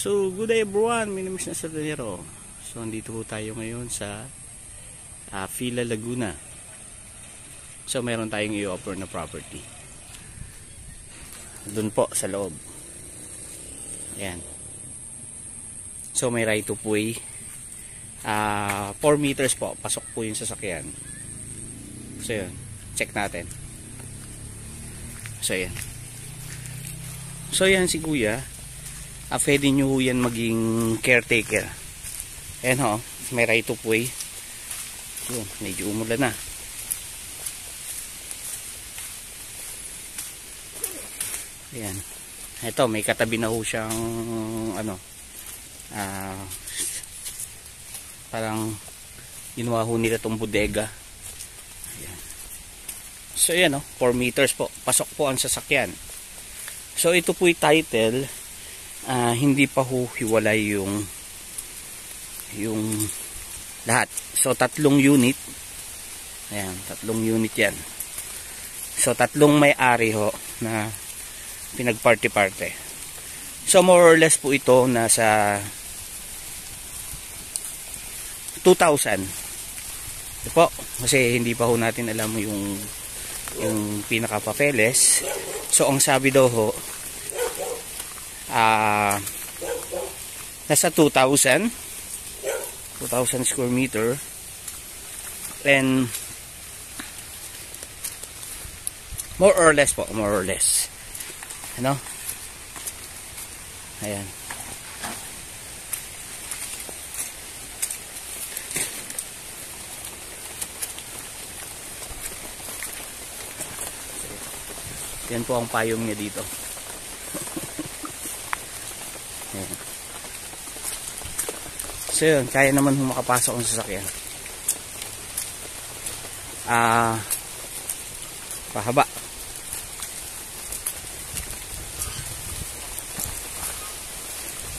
So, good day everyone, Minimis na Sardinero. So, andito po tayo ngayon sa Villa Laguna. So, mayroon tayong i-offer na property. Doon po, sa loob. Ayan. So, may right of way. 4 meters po, pasok po yung sasakyan. So, yun. Check natin. So, yan. So, yan si Kuya. Pwede nyo yan maging caretaker. Ayan ho, may right of way. Yun, medyo umulan na. Ayan. Ito, may katabi na ho siyang ano, parang ginawa ho nila itong bodega. Ayan. So yan o, 4 meters po. Pasok po ang sasakyan. So ito po yung title. Hindi pa ho hiwalay yung lahat. So 3 unit. Ayan, 3 unit yan. So 3 may-ari ho na pinagparty-party. So more or less po ito nasa 2,000. Ito po, kasi hindi pa ho natin alam yung pinaka-papeles. So ang sabi daw ho, nasa 2,000 square meter, and more or less po, more or less, ano, ayan. Yan po ang payong niya dito. Ayan. So yun, kaya naman makapasok ang sasakyan. Pahaba.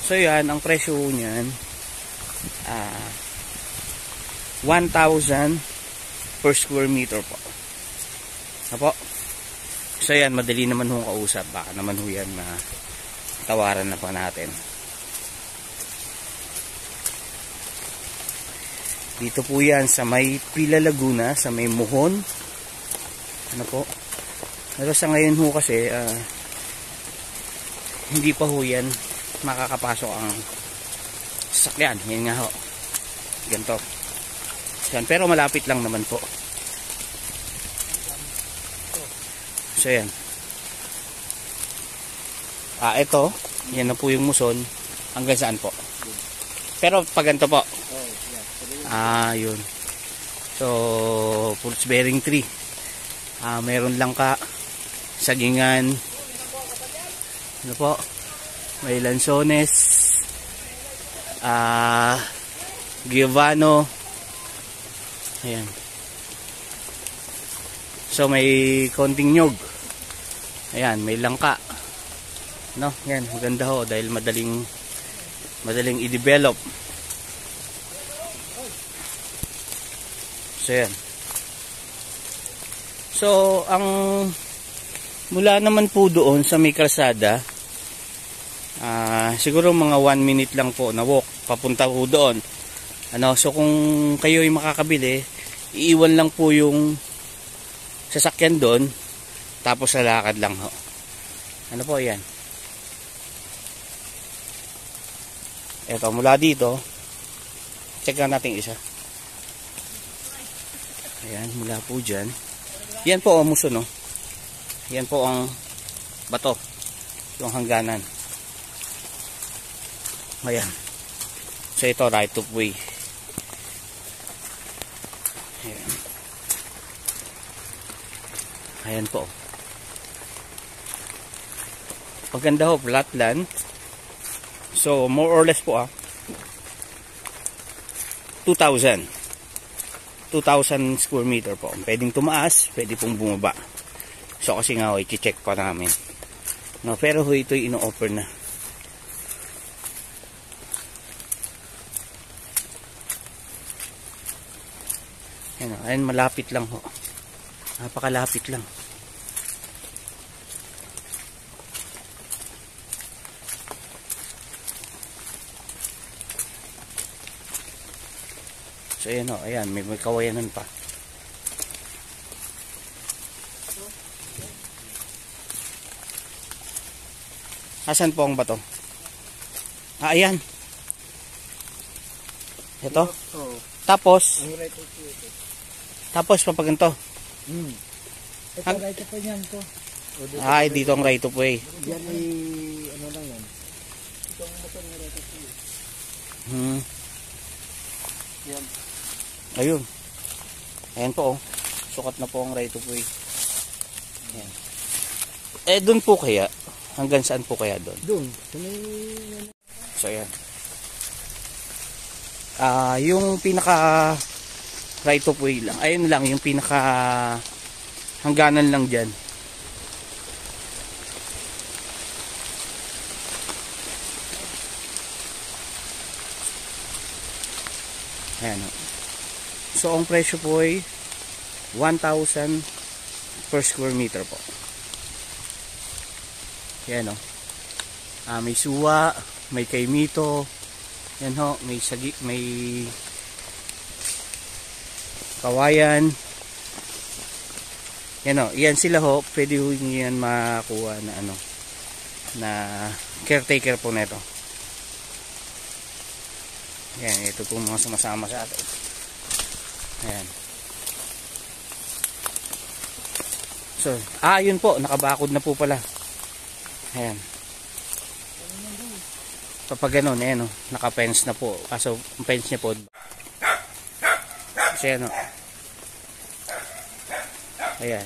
So yan, ang presyo niyan 1,000 per square meter po. Apo. So yan, madali naman hong kausap. Baka naman ho yan na tawaran na pa natin. Dito po yan sa may Villa Laguna, sa may Muhon. Ano po? Pero sa ngayon ho kasi hindi pa ho yan makakapasok ang sasakyan. Yan nga ho. Ganito. Yan. Pero malapit lang naman po. So yan. Ito, yan na po yung muson. Hanggang saan po? Pero pag ganito po. Yun. So, fruits bearing tree. Meron lang ka sagingan. Ano po? May lansones. Giovanno. Ayan. So, may konting nyog. Ayan, may langka. No, yan, maganda ho dahil madaling i-develop. So yan. So ang mula naman po doon sa may kalsada, siguro mga 1 minute lang po na walk papunta po doon. Ano, so kung kayo ay makakabili, iiwan lang po yung sasakyan doon, tapos lalakad lang ho. Ano po yan? Eto, mula dito, check lang natin isa. Ayan, mula po dyan. Yan po ang muso, no? Yan po ang bato. Yung hangganan. Ayan. So, ito, right of way. Ayan. Ayan po. Maganda ho, flat land. So, more or less po 2,000 square meter po. Pwedeng tumaas, pwede pong bumaba. So, kasi nga i-check pa namin. No, pero ito'y ino-offer na. Ayan, malapit lang ho. Napakalapit lang. So ayan o, ayan, may kawayanan pa. Asan po ang bato? Ah, ayan. Ito. Oo. Tapos, Ang right of way ito. tapos papaganto. Ito right of way niyan to. Ay, dito ang right of way. Yan ay ano lang yan. Ito ang motor ng right of way. Yan. Ayun. Ayan po oh. Sukat na po ang right of way. Ayan. Eh, dun po kaya? Hanggang saan po kaya doon? Doon. So, ayan. Yung pinaka right of way lang. Ayun lang, yung pinaka hangganan lang dyan. Ayan o. So, ang presyo po ay 1,000 per square meter po. Ayan o. May suwa, may kaimito, yan ho, may sagi, may kawayan. Yan ho, yan sila ho, pwede ho nyo yan makuha na ano, na caretaker po neto. Yan, ito po mga sumasama sa atin. Ayan. So, yun po, nakabakod na po pala. Ayan. Kapag ganun, ayan o, naka-fence na po. Kaso, ang fence niya po. Kasi ano. Ayan.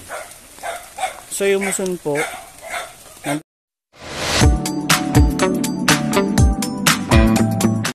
So, yung muson po,